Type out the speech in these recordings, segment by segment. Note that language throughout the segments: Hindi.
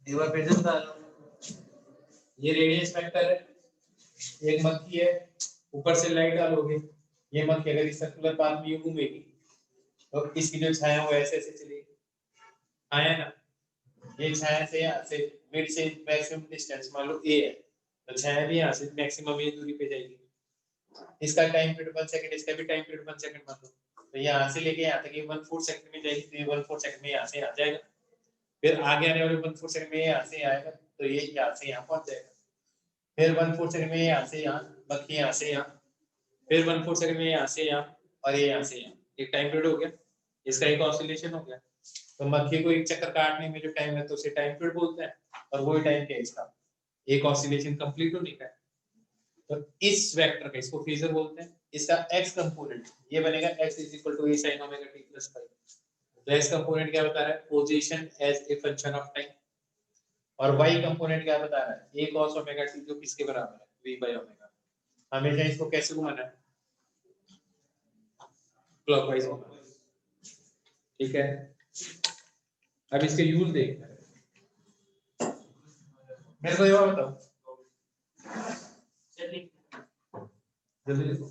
एक बार फिर से बता लो, ये रेडियस वेक्टर है, एक मक्खी है, ऊपर से लाइट डालोगे, ये मक्खी अगर इस सर्कुलर पाथ में यूं घूमेगी तो इसकी जो छाया वो ऐसे ऐसे चलेगी, आया ना। ये छाया से यहाँ से मिड से मैक्सिमम डिस्टेंस मान लो a है, तो छाया भी यहाँ से मैक्सिमम ये दूरी पे जाएगी। इसका टाइम पीरियड 1 सेकंड, इसका भी टाइम पीरियड 1 सेकंड मान लो, तो यहाँ से लेके यहाँ तक ये 1/4 सेकंड में जाएगी, तो ये 1/4 सेकंड में यहाँ से आ जाएगा। फिर आगे आने वाले 1/4 सेकंड में यहाँ से आएगा, तो ये यहाँ से यहाँ पहुंच जाएगा। फिर 1/4 सेकंड में यहाँ से यहाँ, बाकी यहाँ से यहाँ, फिर 1/4 सेकंड में यहाँ से यहाँ, और ये यहाँ से यहाँ। एक टाइम पीरियड हो गया, इसका एक ऑसिलेशन हो गया। तो मक्खी को एक चक्कर काटने में जो टाइम है तो उसे टाइम पीरियड बोलते हैं, और वही टाइम क्या है इसका, एक ऑसिलेशन कंप्लीट होने का है। तो इस वेक्टर का, इसको फेजर बोलते हैं, इसका x कंपोनेंट ये बनेगा x = a sin omega t + phi। तो x कंपोनेंट क्या बता रहा है, position as a function of time, और y कंपोनेंट क्या बता रहा है, a cos omega t, जो किसके बराबर है, v/omega। हमेशा इसको कैसे घुमाना है, क्लॉकवाइज घुमाना है, ठीक है। अब इसके यूज देखना है, मेरे को ये बताओ, जल्दी लिखो।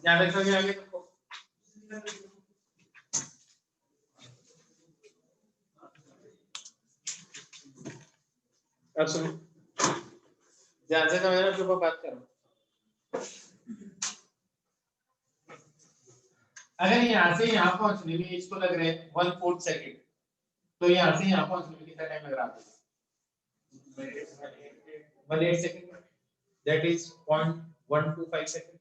ध्यान रखोगे आगे को। अब सुनो, ध्यान से समझना, चुप बात करो। अगर यहाँ से यहाँ पहुंचने में इसको लग रहा है 1/4 सेकंड, तो यहाँ से यहाँ पहुंचने में कितना टाइम लग रहा है, 1/8 सेकंड, दैट इज 0.125 सेकंड।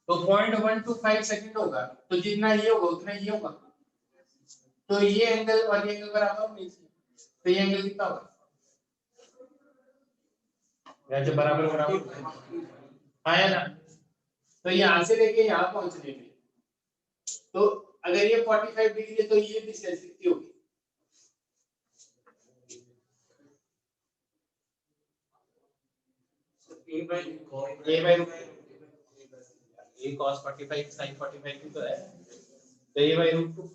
तो 0.125 सेकंड होगा, तो जितना ये होगा उतना ये होगा, तो ये एंगल और ये एंगल बराबर नहीं, तो ये एंगल कितना होगा, जब बराबर बराबर आया ना। तो यहाँ से लेके यहाँ पहुंचने में, तो अगर ये 45 डिग्री है तो ये डिस्टेंस कितनी होगी, a cos 45 sin 45 की तो है, तो a/√2।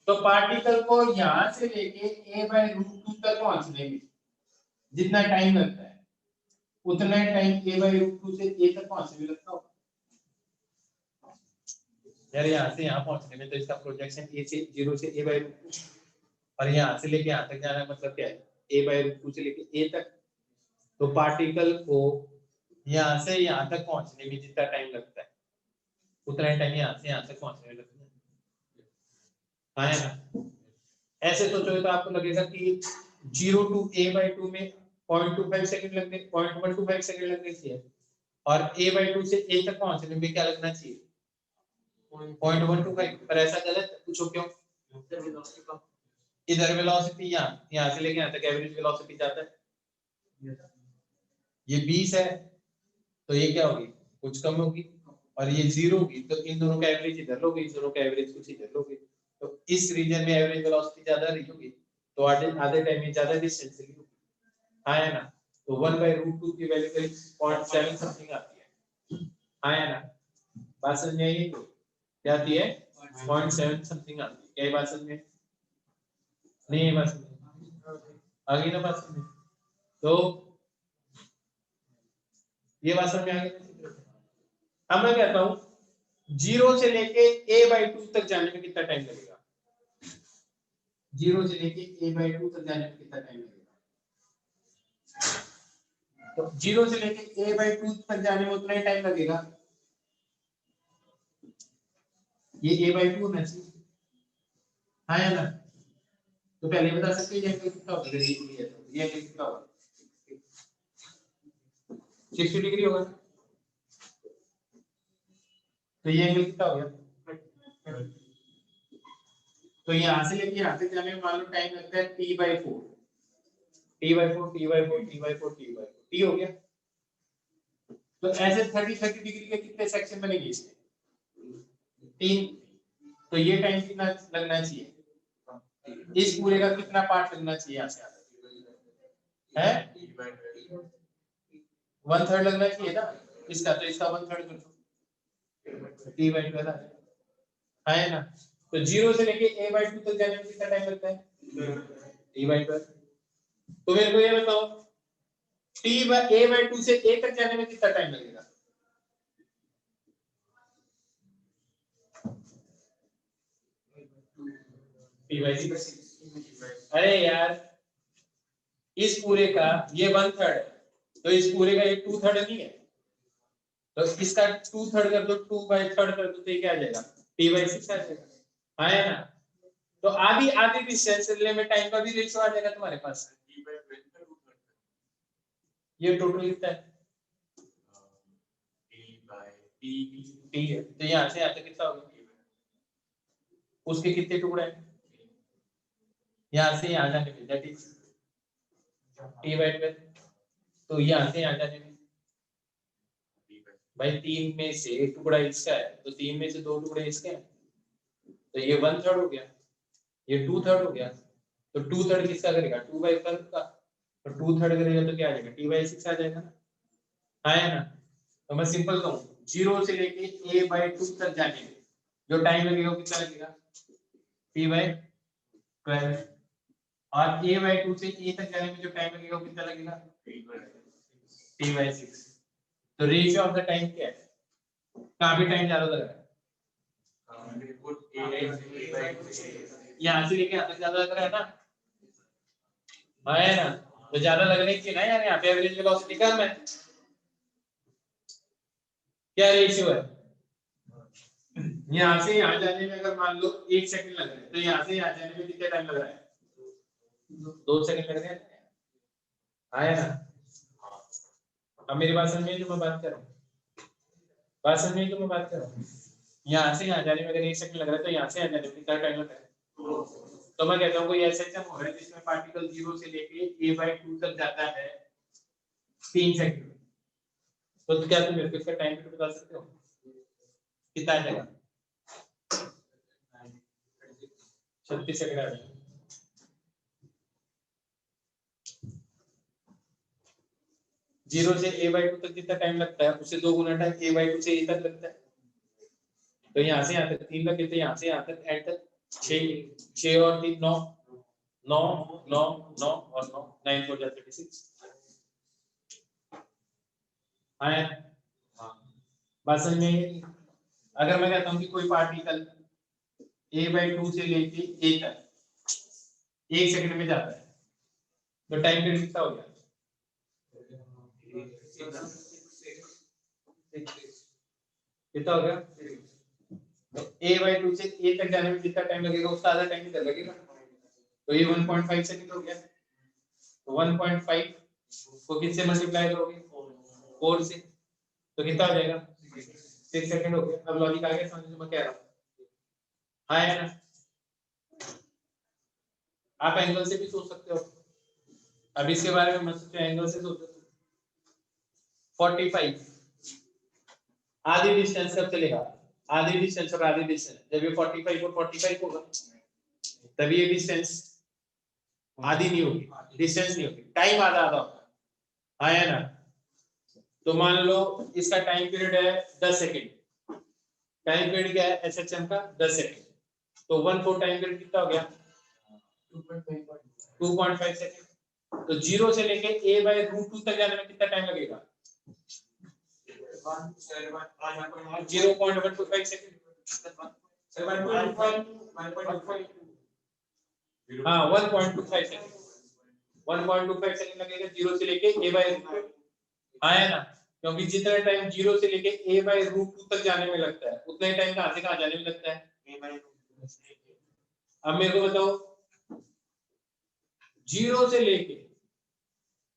तो पार्टिकल को यहाँ से लेके a/√2 तक पहुंचने में जितना टाइम लगता है उतना ही टाइम a/√2 से a तक पहुंचने में लगता होगा। यार यहाँ से यहाँ पहुंचने में तो इसका प्रोजेक्शन a से 0 से a/√2 और यहाँ से लेके यहाँ तक जाना मतलब क्या है a/√2 से लेके a तक। तो पार्टिकल को यहाँ से यहाँ तक पहुंचने में जितना टाइम लगता है उतना टाइम यहाँ से यहाँ तक पहुंचने में लगता है। हाँ है ना? ऐसे सोचोगे तो आपको लगेगा कि 0 to a/2 में 0.25 सेकंड लगने 0.125 सेकंड लगने चाहिए और a/2 से a तक पहुंचने में क्या लगना चाहिए 0.125। पर ऐसा गलत है, पूछो क्यों? इधर वेलोसिटी यहाँ से लेके यहाँ तक एवरेज वेलोसिटी जाता है, ये 20 है तो ये क्या होगी कुछ कम होगी और ये 0 होगी तो इन दोनों का एवरेज इधर लोगे, इन दोनों का एवरेज कुछ इधर लोगे, तो इस रीजन में एवरेज वेलोसिटी ज्यादा रही होगी तो आधे टाइम में ज्यादा डिस्टेंस रही होगी। हाँ है ना? तो 1/√2 की वैल्यू करीब 0.7 समथिंग आती है। हाँ है ना? बात समझ में आई? क्या आती है 0.7 समथिंग आती है। क्या बात समझ में नहीं? बात समझ आगे ना बात समझ। तो ये बात समझ में आ गई। अब मैं कहता हूं 0 से लेके a/2 तक जाने में कितना टाइम लगेगा? 0 से लेके a/2 तक जाने में कितना टाइम लगेगा? तो 0 से लेके a/2 तक जाने में उतना ही टाइम लगेगा। ये a/2 होना चाहिए। हाँ या ना? तो पहले बता सकते हैं ये एंगल कितना होगा? ये एंगल कितना होगा? 60 डिग्री होगा। तो ये एंगल कितना हो गया? तो यहाँ से लेके यहाँ तक जाने में मान लो टाइम लगता है t/4 t हो गया। तो ऐसे 30 डिग्री के कितने सेक्शन बनेंगे इसमें? 3। तो ये टाइम कितना लगना चाहिए? इस पूरे का कितना पार्ट लगना चाहिए यहाँ से है? 1/3 लगना चाहिए ना इसका, तो इसका 1/3 कर दो t/2 है ना? तो 0 से लेके a/2 तक जाने में कितना टाइम लगता है? t/2। तो मेरे को ये बताओ a/2 से a तक जाने में कितना टाइम लगेगा? t/6। अरे यार इस पूरे का ये 1/3 तो इस पूरे का ये 2/3 नहीं है तो इसका 2/3 कर दो 2/3 कर दो तो ये क्या आ जाएगा t/6 आ जाएगा। है ना? तो आधी आधी डिस्टेंस में टाइम का भी रेशियो आ जाएगा तुम्हारे पास। ये टोटल कितना है? t है तो यहाँ से यहाँ तक कितना होगा? उसके कितने टुकड़े हैं? यहाँ से यहाँ जाने में दैट इज t/12। तो यहाँ से यहाँ जाने में भाई 3 में से एक टुकड़ा इसका है तो 3 में से 2 टुकड़े इसके हैं तो ये 1/3 हो गया, ये 2/3 हो गया। तो 2/3 किसका करेगा 2/5 का, तो 2/3 करेगा तो क्या आ जाएगा t/6 आ जाएगा ना। है ना? तो मैं सिंपल कहूँ 0 से लेके a/2 तक जाने में जो टाइम लगेगा वो कितना लगेगा t/12 और a/2 से a तक जाने में जो टाइम लगेगा वो कितना लगेगा t/6। तो रेशियो ऑफ द टाइम क्या है? कहाँ पे टाइम ज्यादा लग रहा है? यहाँ से लेके यहाँ तक ज्यादा लग रहा है ना। है ना? तो ज्यादा लगने की ना यार यहाँ पे एवरेज वेलोसिटी कम है। क्या रेशियो है? यहाँ से यहाँ जाने में अगर मान लो 1 सेकंड लग रहा है तो यहाँ से यहाँ जाने में कितना टाइम लग रहा है? 2 सेकंड लग रहे हैं। है ना? अब मेरी बात समझ में जो मैं बात कर रहा हूँ, बात समझ में जो मैं बात कर रहा हूँ, यहाँ से यहाँ जाने में अगर 1 सेकंड लग रहा है तो यहाँ से यहाँ जाने में कितना टाइम लगता है? तो मैं कहता हूँ कोई ऐसा सिस्टम हो रहा है जिसमें पार्टिकल 0 से लेके a/2 तक जाता है 3 सेकंड में, तो क्या तुम मेरे को इसका टाइम पीरियड बता सकते हो कितना आ जाएगा? 36 सेकंड आ जाएगा। जीरो से a/2 तक जितना टाइम लगता है उससे 2 गुना टाइम a/2 से a तक लगता है। तो यहाँ से यहाँ तक 3 लगे तो यहाँ से यहाँ तक एंड तक 6 और 3 9 9 9 9 और 9 9 4 36। हाँ यार, बात समझ में आई? अगर मैं कहता हूँ कि कोई पार्टिकल a/2 से लेके a तक 1 सेकंड में जाता है, तो टाइम पीरियड कितना हो गया? कितना हो गया? तो a/2 से a तक जाने में जितना टाइम लगेगा उसका आधा टाइम इधर लगेगा, तो ये 1.5 सेकंड हो गया। तो 1.5 को किससे मल्टीप्लाई करोगे? 4 से, तो कितना हो जाएगा? 6 सेकंड हो गया। अब लॉजिक आ गया समझ में? मैं कह रहा हूँ हाँ है ना? आप एंगल से भी सोच सकते हो, अब इसके बारे में मत सोचो, एंगल से सोचो। 45 आधी डिस्टेंस कब चलेगा? आधी डिस्टेंस और आधी डिस्टेंस जब ये 45 और 45 होगा तब ये डिस्टेंस आधी नहीं होगी, डिस्टेंस नहीं होगी, टाइम आधा आधा होगा, हाँ है ना? तो मान लो इसका टाइम पीरियड है 10 सेकंड, टाइम पीरियड क्या है एसएचएम का? 10 सेकंड, तो 1/4 टाइम पीरियड कितना हो गया? 2.5 सेकंड। तो 0 से लेके a/√2 तक जाने में कितना टाइम लगेगा? 0.125 सेकंड। हाँ 1.25 सेकंड, 1.25 सेकंड लगेगा 0 से लेके a/√2, हाँ है ना? क्योंकि जितना टाइम 0 से लेके a/√2 तक जाने में लगता है उतना ही टाइम कहां से कहां जाने में लगता है? अब मेरे को बताओ 0 से लेके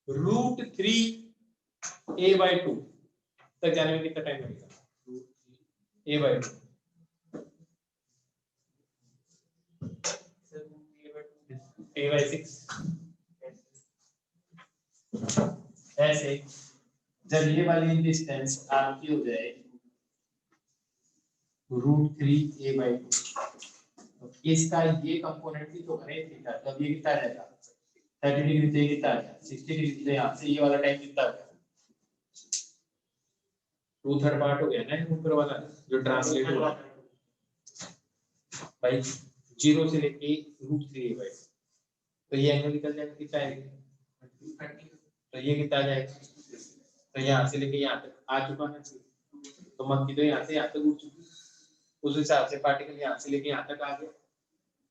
√3 a/2 तक जाने में कितना टाइम लगेगा? a/2 a/6। ऐसे जब ये वाली डिस्टेंस आपकी हो जाए √3 a/2, तो इसका ये कंपोनेंट भी तो बने थीटा, तब ये कितना आ जाएगा? 30 डिग्री से कितना आ गया? 60 डिग्री से यहाँ से ये वाला टाइम कितना आ गया? 2/3 पार्ट हो गया ना ऊपर वाला जो ट्रांसलेट हुआ भाई 0 से लेके √3 a/2, तो ये एंगल निकल जाएगा कितना आएगा? तो ये कितना आ जाएगा? तो यहाँ से लेके यहाँ तक आ चुका ना, तो मक्खी तो यहाँ से यहाँ तक उड़ चुकी, उस हिसाब से पार्टिकल यहाँ से लेके यहाँ तक आ गया,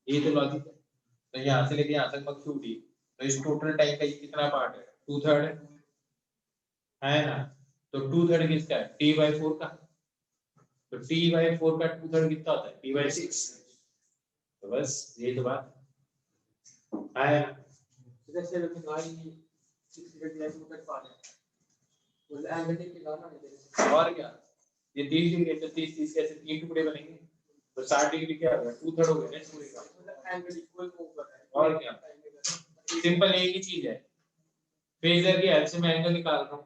ये तो लॉजिक है। तो यहाँ से लेके यहाँ तक मक्खी उड़ी, तो इस टोटल टाइम का ये कितना पार्ट है? 2/3 है ना? तो 2/3 किसका है? t/4 का, तो t/4 का 2/3 कितना होता है? t/6। तो बस ये तो बात है ना? जैसे लोग गाड़ी 6 लाख रुपए पा रहे हैं, वो एंगल के गाना है। और क्या, ये 30 डिग्री है, तो 30 कैसे 3 टुकड़े बनेंगे, तो 60 डिग्री क्या होगा? 2/3 हो गया ना पूरे का, एंगल इक्वल ऊपर है। और क्या, सिंपल एक ही चीज है, फेजर की हेल्प से मैं एंगल निकाल रहा हूँ,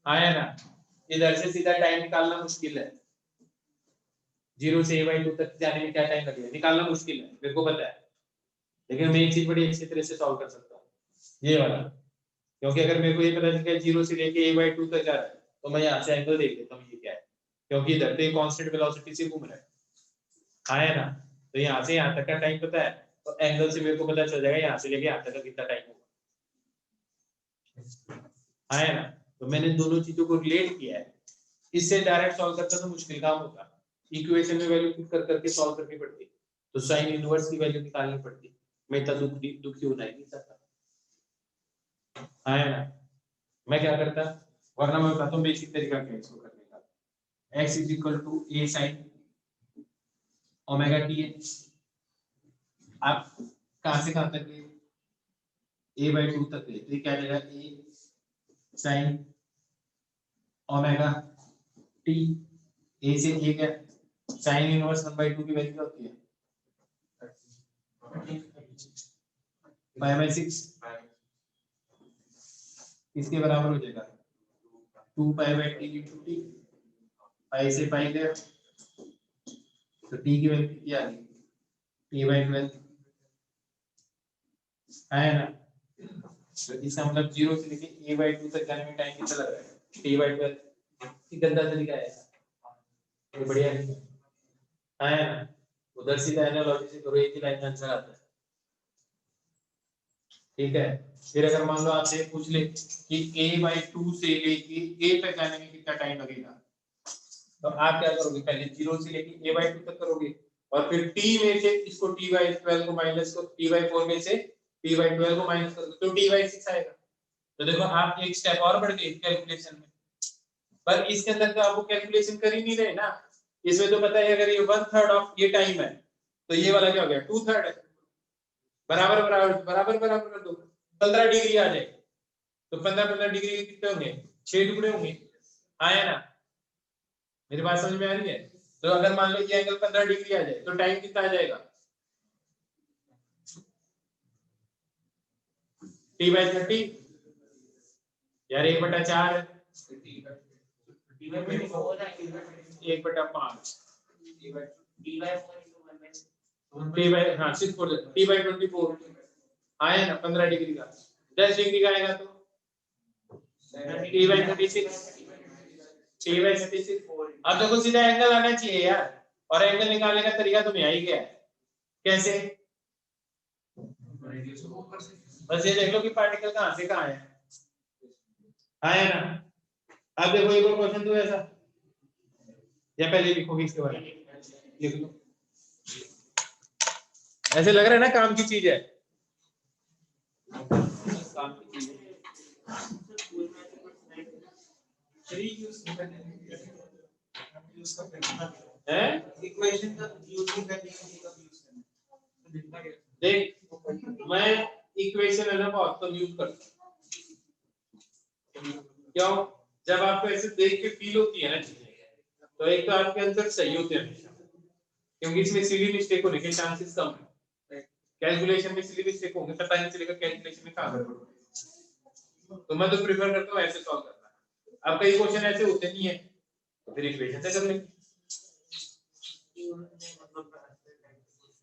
आया ना? इधर से सीधा टाइम निकालना मुश्किल है, 0 से a/2 तक जाने में क्या टाइम लगेगा निकालना मुश्किल है, मेरे को पता है, लेकिन मैं एक चीज बड़ी अच्छी तरह से सॉल्व कर सकता हूँ, ये वाला। क्योंकि अगर मेरे को ये पता चल गया 0 से लेके a/2 तक जा रहा है, तो मैं यहाँ से एंगल देख लेता हूँ ये क्या है, क्योंकि इधर तो कांस्टेंट वेलोसिटी से घूम रहा है, आया ना? तो यहाँ से यहाँ तक का टाइम पता है, तो एंगल से मेरे को पता चल जाएगा यहाँ से लेके यहाँ तक का कितना टाइम होगा, आया ना? तो मैंने दोनों चीजों को रिलेट किया है, इससे डायरेक्ट सॉल्व करता तो मुश्किल काम होता, इक्वेशन में वैल्यू पुट कर करके सॉल्व करनी पड़ती, तो साइन इनवर्स की वैल्यू निकालनी पड़ती, मैं इतना दुखी होना ही नहीं चाहता, आया ना? मैं क्या करता, वरना मैं बताता हूँ बेसिक तरीका क्या है इसको करने का, x = a sin omega t है, आप कहां से कहां तक गए? a/2 तक गए, तो ये क्या जाएगा? a sin omega t, a से a क्या? sin इनवर्स 1/2 की वैल्यू क्या होती है? 5/6, किसके बराबर हो जाएगा? 2π/t × t, पाई से पाई गया, तो t की वैल्यू कितनी आ गई? a/12 है ना? तो इसका मतलब 0 से लेके a/2 तक जाने में टाइम कितना लग रहा है? t/12, ये गंदा तरीका है, ये बढ़िया है ना? उधर सीधा एनालॉजी से करो, एक ही लाइन में आंसर आता है, ठीक है? फिर अगर मान लो आपसे पूछ ले कि a/2 से लेके a तक जाने में कितना टाइम लगेगा, तो आप क्या करोगे, पहले 0 से लेके a/2 तक करोगे और फिर t में से इसको t/12 को माइनस करो, t/4 में से t/12 को माइनस करो तो t/6 आएगा। तो देखो आप एक स्टेप और बढ़ गए कैलकुलेशन में, पर इसके अंदर तो आपको कैलकुलेशन कर ही नहीं रहे ना। इसमें तो पता है अगर ये 1/3 ऑफ ये टाइम है तो ये वाला क्या हो गया 2/3 है, बराबर बराबर बराबर बराबर कर दो, 15 डिग्री आ जाए तो 15 डिग्री के कितने होंगे, 6 टुकड़े होंगे, आया ना, मेरी बात समझ में आ रही है। तो अगर मान लो ये एंगल 15 डिग्री आ जाए तो टाइम कितना आ जाएगा, t/30 यार 1/4 1/5 हाँ 6/24 आया ना 15 डिग्री का, 10 डिग्री का आएगा तो t/36 6/36। अब देखो सीधा एंगल आना चाहिए यार, और एंगल निकालने का तरीका तुम्हें आ ही गया है, कैसे, बस ये देख लो कि पार्टिकल कहां से कहां है, आया ना। अब देखो एक और क्वेश्चन तो ऐसा, या पहले लिखोगे इसके बारे में, लिख लो, ऐसे लग रहा है ना काम की चीज है, काम की चीज है, इक्वेशन का यूज नहीं करने के कब यूज करना है। देख मैं इक्वेशन है ना बहुत कम यूज करता हूं, क्यों, जब आपको ऐसे देख के फील होती है ना चीजें, तो एक तो आपके आंसर सही होते हैं हमेशा, क्योंकि इसमें सिली मिस्टेक होने के चांसेस कम है, कैलकुलेशन में सिली मिस्टेक होंगे, पता नहीं चलेगा कैलकुलेशन में कहां गड़बड़ होगी, तो मैं तो प्रेफर करता हूं ऐसे सॉल्व करना। अब कई क्वेश्चन ऐसे होते नहीं है तो फिर इक्वेशन से कर लेंगे,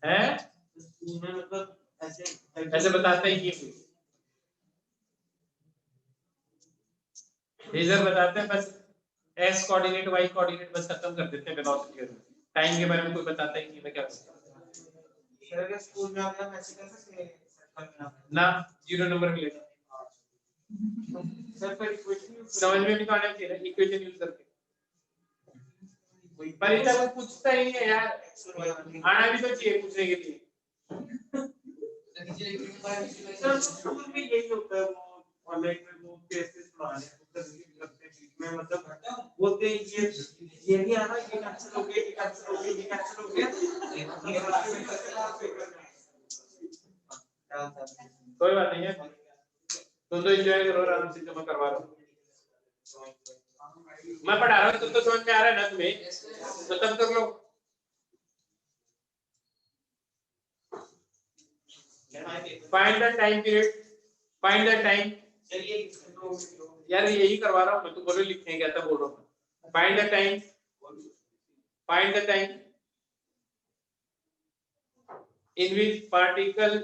हैं मतलब ऐसे बताते ही नहीं, लेजर बताते हैं बस, एक्स कोऑर्डिनेट वाई कोऑर्डिनेट बस खत्म कर देते हैं, वेलोसिटी और टाइम के बारे में कोई बताता ही नहीं, मैं क्या सर स्कूल में आप ऐसे कर सकते हैं ना, 0 नंबर मिलेगा सर, पर इक्वेशन समझ में नहीं तो आना चाहिए ना इक्वेशन यूज करके, परीक्षा को पूछता ही नहीं है यार, आना भी तो चाहिए पूछने के लिए। सर स्कूल में यही होता है, वो ऑनलाइन में वो केसेस में मतलब बोलते हैं ये नहीं आना, ये कैंसिल हो गया, ये कैंसिल हो गया, ये कैंसिल हो गया, कोई बात नहीं है, तुम तो एंजॉय करो, आराम से जमा करवा रहा हूँ, मैं पढ़ा रहा हूँ, तुम तो समझ में आ रहा है ना तुम्हें, तो तब कर लो। Find the time period, find the time, यार यही करवा रहा हूँ मैं, तो बोलो लिखने क्या था बोल रहा हूँ, find the time, find the time in which particle,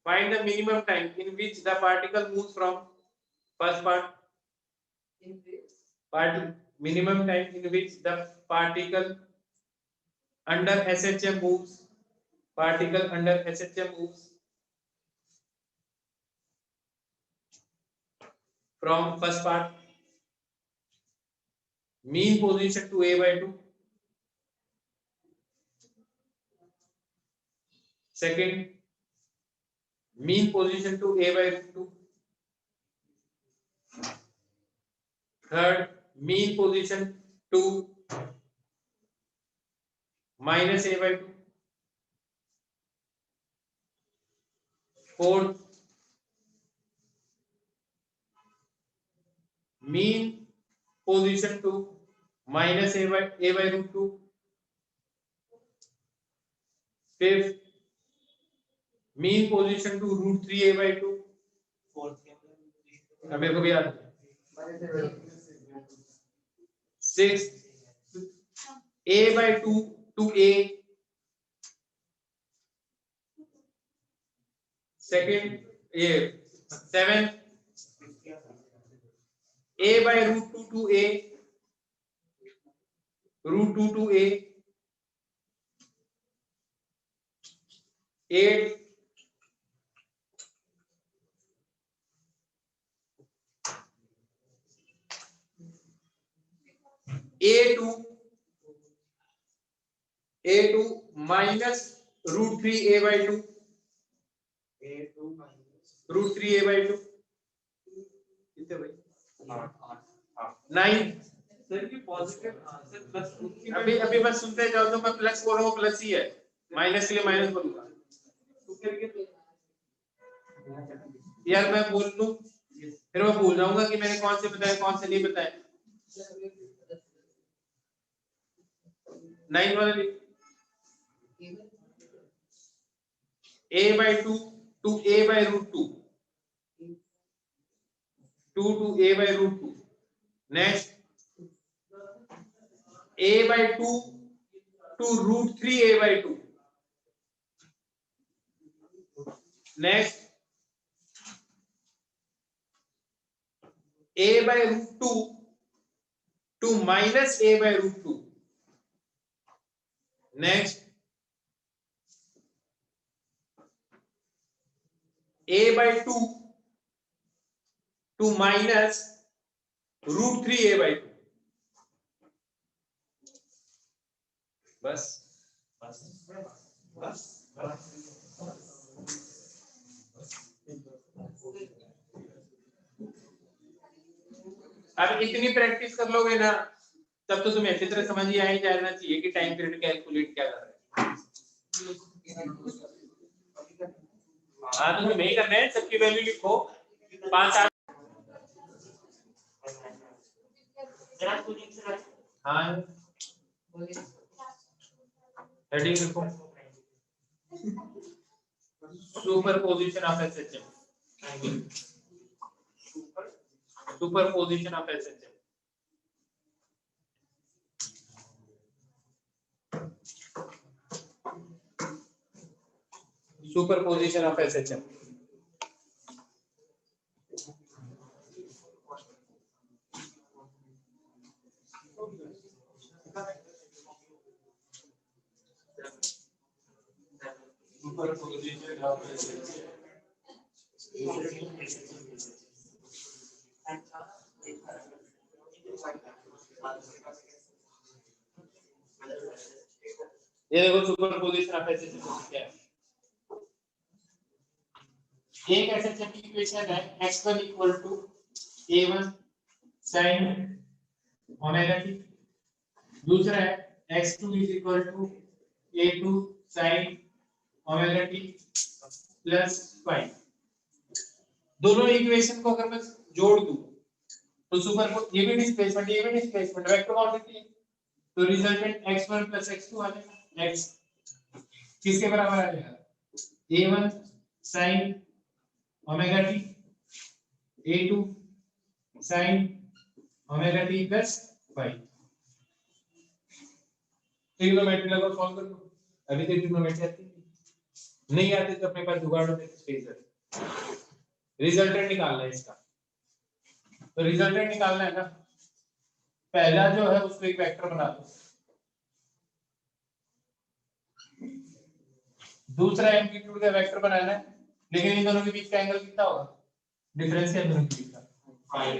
find the minimum time in which the particle moves from first part, minimum time in which the particle under SHM moves, particle under SHM moves from first part, mean position to a/2, second mean position to a/2, third mean position to minus a/2, fourth mean position to minus a/√2, fifth mean position to √3 a/2, अब मेरे को भी याद है, sixth a/2 to a, second ये seventh a/√2 to a, √2 to a, eighth a2 minus root 3a by 2 a2 minus root 3a by 2 कितने भाई 9। सर ये पॉजिटिव सर प्लस अभी बस सुनते जाओ तो मैं प्लस बोल रहा हूँ प्लस ही है माइनस के लिए माइनस बोलूंगा यार मैं बोल लूं फिर मैं भूल जाऊंगा कि मैंने कौन से बताया कौन से नहीं बताया 9 वाला लिख a by 2 to a by root 2 2 to a by root 2 next a by 2 to root 3a by 2 next a by root 2 to minus a by root 2 next a by 2 to minus root 3a by 2 बस बस बस अब इतनी प्रैक्टिस कर लोगे ना तब तो तुम्हें अच्छी तरह समझ ही आ ही जाना चाहिए कि टाइम पीरियड कैलकुलेट क्या कर रहे हैं। हाँ तो तुम्हें करना है सबकी वैल्यू लिखो 5 8 हाँ हेडिंग लिखो superposition of SHM superposition of SHM superposition of SHM superposition of SHM ये देखो सुपरपोजिशन ऑफ एसएचएम क्या है। एक एसएचएम की इक्वेशन है x1 equal to a1 sin omega t दूसरा है x2 is equal to a2 sin omega t plus 5 दोनों इक्वेशन को अगर मैं जोड़ दूं तो सुपर ये भी डिस्प्लेसमेंट वेक्टर क्वांटिटी है तो रिजल्टेंट x1 plus x2 आ जाएगा x किसके बराबर आ जाएगा a1 sin omega t a2 sin omega t plus 5 trigonometry लगो सॉल्व कर दो अभी तो ट्रिग्नोमेट्री आती नहीं आती तो अपने पास जुगाड़ होता है स्पेसर रिजल्टेंट निकालना है इसका तो रिजल्टेंट निकालना है ना पहला जो है उसको एक वेक्टर बना दो दूसरा एम्पलीट्यूड का वेक्टर बनाना है लेकिन इन दोनों के बीच का एंगल कितना होगा डिफरेंस है दोनों के बीच का 5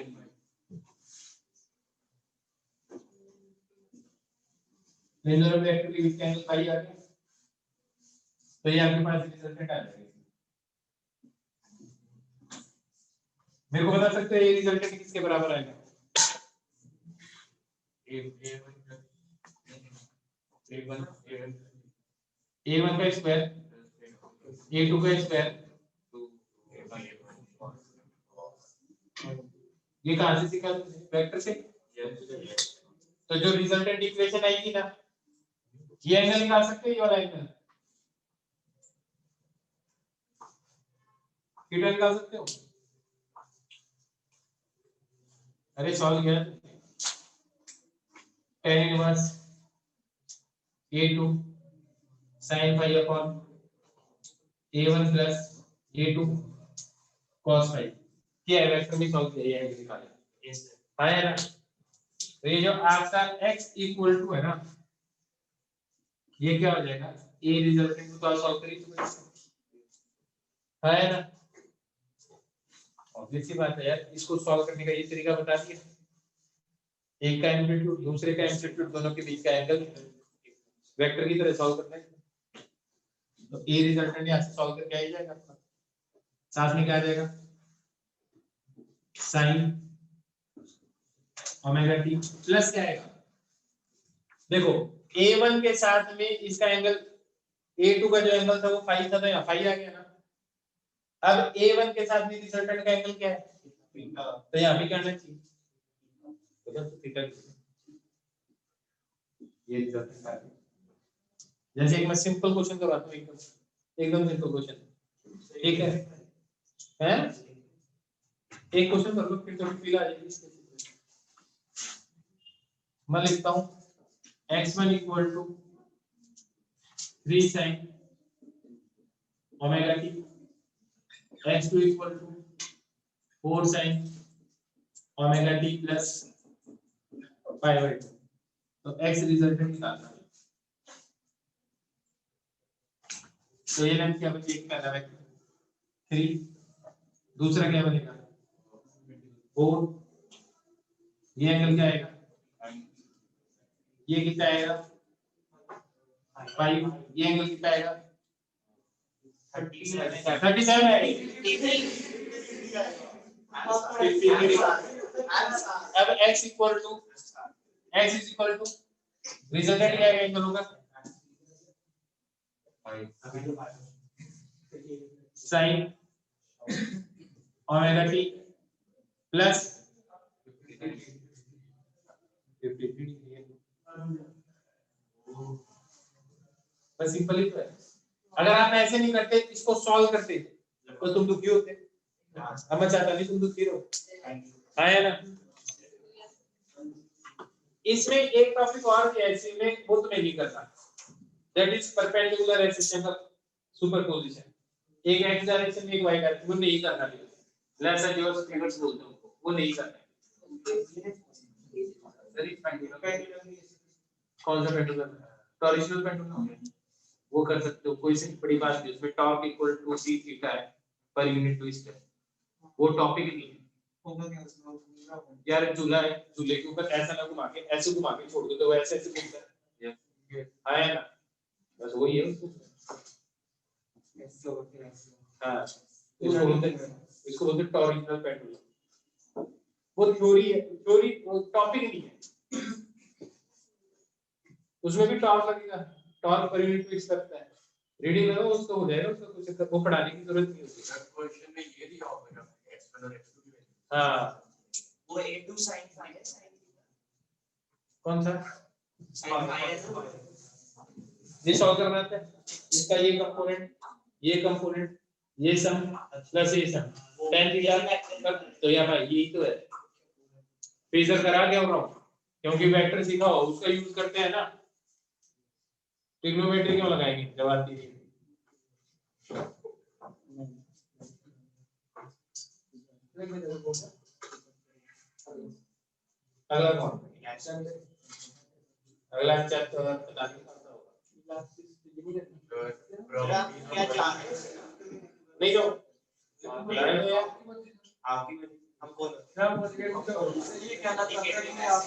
इन दोनों वेक्टर के बीच का एंगल 5 आ गया तो ये आपके पास रिजल्टेंट आ जाएगा मेरे को बता सकते हैं ये रिजल्टेंट किसके बराबर आएगा a1 का स्क्वायर a2 का स्क्वायर ये कहां से सीखा वेक्टर से तो जो रिजल्टेंट इक्वेशन आएगी ना ये एंगल निकाल सकते हैं ये वाला एंगल कितना निकाल सकते हो अरे सॉल्व किया tan inverse a2 sin phi upon a1 plus a2 cos phi क्या है वेक्टर में सॉल्व किया ये एंगल निकाले है ना तो ये जो आपका x इक्वल टू है ना ये क्या हो जाएगा a रिजल्टेंट को सॉल्व करिए तो है ना ऑब्वियस सी बात है यार इसको सॉल्व करने का ये तरीका बता दिया एक का एम्पलीट्यूड दूसरे का एम्पलीट्यूड दोनों के बीच का एंगल वेक्टर की तरह सॉल्व करना है। तो ए रिजल्टेंट यहाँ से सॉल्व करके आ ही जाएगा आपका। साथ में क्या आ जाएगा साइन ओमेगा टी प्लस क्या आएगा, देखो a1 के साथ में इसका एंगल a2 का जो एंगल था वो फाई था, तो यहाँ फाई आ गया ना। अब a1 के साथ में रिजल्टेंट का एंगल क्या है, तो यहाँ भी करना चाहिए, तो थीटा ये रिजल्टेंट आ गया। जैसे एक मैं सिंपल क्वेश्चन करवाता हूँ, एकदम सिंपल क्वेश्चन, ठीक है हैं? एक क्वेश्चन कर लो फिर थोड़ी फील आ जाएगी। मैं लिखता हूँ x1 equal to 3 sin omega T, x2 equal to 4 sin omega T plus pi by 2। तो x रिजल्टेंट निकालना है। तो ये लेंथ क्या बनेगी, एक पहला वेक्टर 3, दूसरा क्या बनेगा 4, ये एंगल क्या आएगा, ये कितना आएगा 5, ये एंगल कितना आएगा 37 आएगा। अब x इक्वल टू रिजल्टेंट क्या आएगा एंगलों का sin ओमेगा टी प्लस 53। बस सिंपल ही तो है। अगर आप ऐसे नहीं करते इसको सॉल्व करते तो तुम दुखी होते। अब मैं चाहता नहीं तुम दुखी रहो, है ना। इसमें एक टॉपिक और है इसमें, वो तुम्हें नहीं करना, दैट इज परपेंडिकुलर एक्सिस का सुपरपोजिशन। एक x डायरेक्शन में एक y डायरेक्शन, वो नहीं करना है। लेट्स से योर फिगर्स बोलते हो वो नहीं करना है। कौन सा पेंडुलम, टॉरिशनल पेंडुलम, वो कर सकते हो, कोई सी बड़ी बात नहीं। उसमें torque equal to C theta है पर यूनिट ट्विस्ट है, वो टॉपिक नहीं है। यार झूला है, झूले के ऊपर ऐसा ना घुमा के ऐसे घुमा के छोड़ दो तो वो ऐसे ऐसे घूमता है, आया ना, बस वही है। हाँ इसको बोलते टॉरिशनल पेंडुलम। वो थ्योरी है, थ्योरी टॉपिक नहीं है। उसमें भी टॉर्क लगेगा, टॉर्क पर यूनिट ट्विस्ट करता है। रीडिंग लगाओ उसको हो जाएगा, उसका कुछ वो पढ़ाने की जरूरत नहीं होती। क्वेश्चन में ये दिया होगा x1 और x2 की। हां वो a2 sin phi है, कौन सा sin phi है, ये सॉल्व करना है। इसका ये कंपोनेंट ये सम प्लस ये सम tan थीटा, तो यार भाई यही तो है। फेजर करा क्या हो रहा हूं, क्योंकि वेक्टर सीखा हो उसका यूज करते हैं ना। ट्रिग्नोमेट्री क्यों लगाएंगे जब आती है। अगला कौन, अगला चैप्टर पता नहीं कौन सा होगा, क्या चार नहीं जो आप ही हम बोल ये कहना चाहते हैं आप